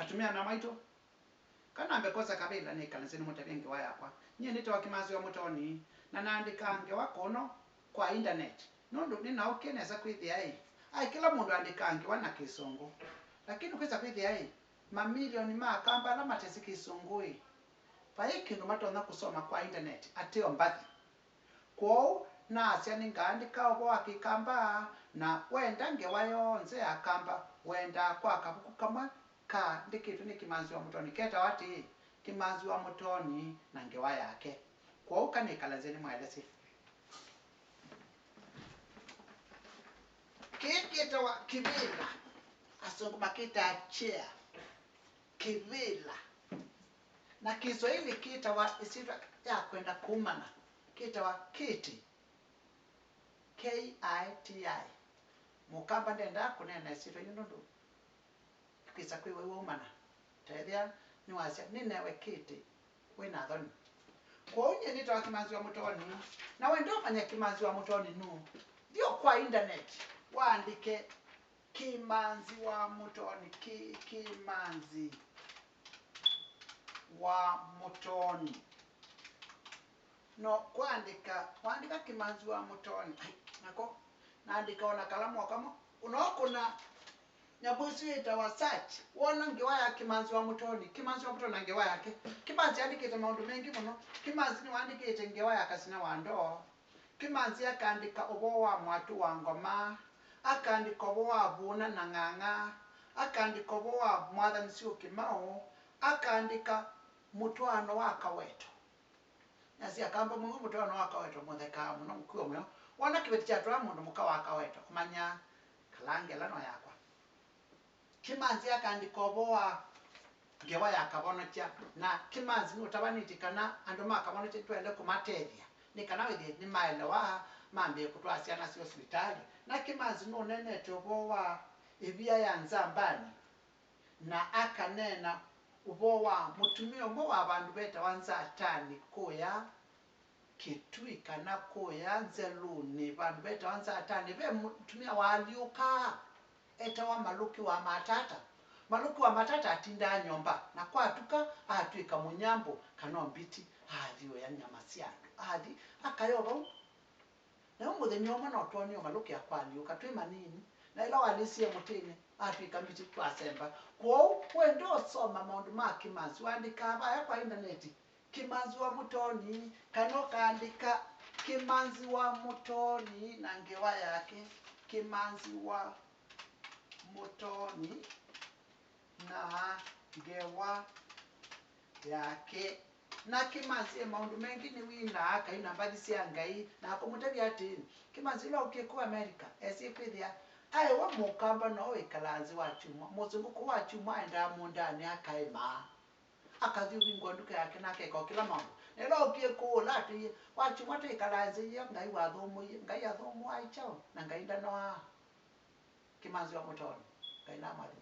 atumia na maito kana mbekosa kabila ni kanisa ni mutabengi wa yakwa nye nito wakimazi wa mutoni na naandika ngewa kono kwa internet nondo nina okeneza kwithia ai kila mundu andika ngewa na kisungu lakini kweza kwithia mamilioni makamba na matesi kisungu paiki ndo matona kusoma kwa internet atio mbathi kwao na asya ningaandika obo akikamba na wenda ngewa yonze akamba wenda kwa kabuku kamwe ka ndikitu ni kimanzi wa mutoni keta wati kimanzi wa mutoni na ngewa yake kwa ukanikalazeni mwelesi kikita wa kivila asungu makita chia kivila na Kiswahili kita wa isitwa ya kwenda kumana kita wa kiti KITI mukamba ndenda kunena isitwa yunundu kisa kwiwe umana tethia niwasya ninewe kiti wina thoni kwa unye nito wa kimanzi wa mutoni na wendo manya kimanzi wa mutoni nu dio kwa internet waandike kimanzi wa mutoni kimanzi wa mutoni no kuandika kimanzi wa mutoni nako naandika ona kalamu kama unokuna nyabusi itawa search wona ngewa ya kimanzi wa mutoni na ngewa yake kimanzi andikite maundu mengi muno kimanzi ni wandikite ngewa ya kasina wando kimanzi akaandika obo wa mwatu wa ngoma akaandika obo wa buna na nganga akaandika obo wa mwathani sio kimao akaandika mutwano wa kaweto nasi akamba mungu mutwano wa kaweto mutheka muno mkuo mwe wona kibeti cha twa mundu muka wa kaweto kumanya kalange lano yakwa kimanzi akaandika obo wa ngewa ya kabono cha na kimanzi ni utabaniti kana andu makabono cha twende kumatethia ni kana withi ni maelewa mambe kutwasia na sio hospitali na kimanzi no nenete obo wa ibia ya nzambani na akanena ubo wa mutumio mbo wa bandu beta wanza atani koya kitui kana koya nzeluni bandu beta wanza atani be mutumia waliuka eta wa maluki wa matata atinda nyomba na kwatuka atwika munyambo kana mbiti hadiwe ya nyama siandu hadi akayobo na umuthe nyoma no tonyo maluki akwaliuka twi manini na ila walisia mutini atwika mbiti twasemba kwao wendo soma maundu ma kimanzi wandika abaya kwa internet kimanzi wa mutoni kano kaandika kimanzi wa mutoni na ngewa yake kimanzi wa mutoni na ngewa yake na kimanzi maundu mengi ni wina akaina mbadi cia ngai na akumutebia ati kimanzi lo ukikuwa America esikwithia ai wa mukamba no wikalanzi wa chuma muzunguko wa chuma enda mundani akaima akathiu ngonduka yake nake ko kila mambo nelo ukikula ati wa chuma te ikalanzi ya ngai wa thomu ngai ya thomu ai chao na ngai ndano kimanzi wa mutoni ngai na mali